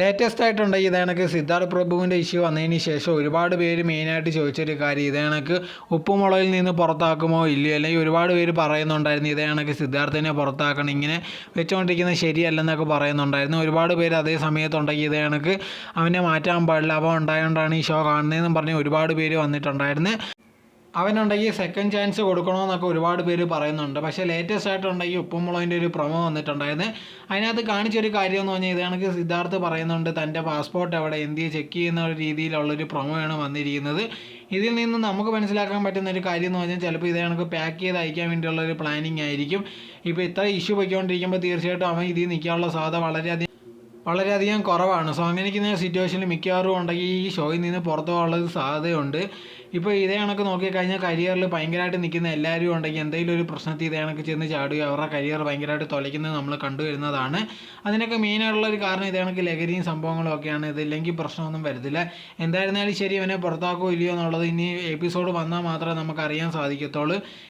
Latest ആയിട്ടുണ്ടെങ്കിൽ ഇതേ കണക്ക് സിദ്ധാർത്ഥ് പ്രഭുവിൻ്റെ ഇഷ്യൂ വന്നതിന് ശേഷം ഒരുപാട് പേര് മെയിനായിട്ട് ചോദിച്ചൊരു കാര്യം ഇതേ കണക്ക് ഉപ്പുമുളകിൽ നിന്ന് പുറത്താക്കുമോ ഇല്ലയോ, അല്ലെങ്കിൽ ഒരുപാട് പേര് പറയുന്നുണ്ടായിരുന്നു ഇതേ കണക്ക് സിദ്ധാർത്ഥിനെ പുറത്താക്കണം, ഇങ്ങനെ വെച്ചുകൊണ്ടിരിക്കുന്നത് ശരിയല്ലെന്നൊക്കെ പറയുന്നുണ്ടായിരുന്നു. ഒരുപാട് പേര് അതേ സമയത്തുണ്ടെങ്കിൽ ഇതേ കണക്ക് അവനെ മാറ്റാൻ പാടില്ല, അവൻ ഉണ്ടായതുകൊണ്ടാണ് ഈ ഷോ കാണുന്നതെന്നും പറഞ്ഞ് ഒരുപാട് പേര് വന്നിട്ടുണ്ടായിരുന്നു. അവനുണ്ടെങ്കിൽ സെക്കൻഡ് ചാൻസ് കൊടുക്കണമെന്നൊക്കെ ഒരുപാട് പേര് പറയുന്നുണ്ട്. പക്ഷേ ലേറ്റസ്റ്റ് ആയിട്ടുണ്ടെങ്കിൽ ഉപ്പുമുളകിൻ്റെ ഒരു പ്രൊമോ വന്നിട്ടുണ്ടായിരുന്നു. അതിനകത്ത് കാണിച്ചൊരു കാര്യം എന്ന് പറഞ്ഞാൽ ഇതാണെങ്കിൽ സിദ്ധാർത്ഥ് പറയുന്നുണ്ട് തൻ്റെ പാസ്പോർട്ട് എവിടെ, എന്തിയെ ചെക്ക് ചെയ്യുന്ന ഒരു രീതിയിലുള്ളൊരു പ്രൊമോയാണ് വന്നിരിക്കുന്നത്. ഇതിൽ നിന്ന് നമുക്ക് മനസ്സിലാക്കാൻ പറ്റുന്ന ഒരു കാര്യം എന്ന് പറഞ്ഞാൽ ചിലപ്പോൾ ഇതേ കണക്ക് പാക്ക് ചെയ്ത് അയക്കാൻ വേണ്ടിയുള്ളൊരു പ്ലാനിങ് ആയിരിക്കും. ഇപ്പോൾ ഇത്ര ഇഷ്യൂ പോയിക്കൊണ്ടിരിക്കുമ്പോൾ തീർച്ചയായിട്ടും അവൻ ഇതിൽ നിൽക്കാനുള്ള സാധ്യത വളരെയധികം കുറവാണ്. സോ അങ്ങനെയിരിക്കുന്ന സിറ്റുവേഷനിൽ മിക്കവാറും ഉണ്ടെങ്കിൽ ഈ ഷോയിൽ നിന്ന് പുറത്തു പോകാനുള്ളത് സാധ്യതയുണ്ട്. ഇപ്പോൾ ഇതേ കണക്ക് നോക്കിക്കഴിഞ്ഞാൽ കരിയറിൽ ഭയങ്കരമായിട്ട് നിൽക്കുന്ന എല്ലാവരും ഉണ്ടെങ്കിൽ എന്തെങ്കിലും ഒരു പ്രശ്നത്തിൽ ഇതേ കണക്ക് ചെന്ന് ചാടുകയോ അവരുടെ കരിയർ ഭയങ്കരമായിട്ട് തുലയ്ക്കുന്നത് നമ്മൾ കണ്ടുവരുന്നതാണ്. അതിനൊക്കെ മെയിനായിട്ടുള്ളൊരു കാരണം ഇതേ കണക്ക് ലഹരിയും സംഭവങ്ങളും ഒക്കെയാണ്. ഇതില്ലെങ്കിൽ പ്രശ്നമൊന്നും വരത്തില്ല. എന്തായിരുന്നാലും ശരി, അവനെ പുറത്താക്കുകയോ ഇല്ലയോ എന്നുള്ളത് ഇനി എപ്പിസോഡ് വന്നാൽ മാത്രമേ നമുക്ക് അറിയാൻ സാധിക്കത്തുള്ളൂ.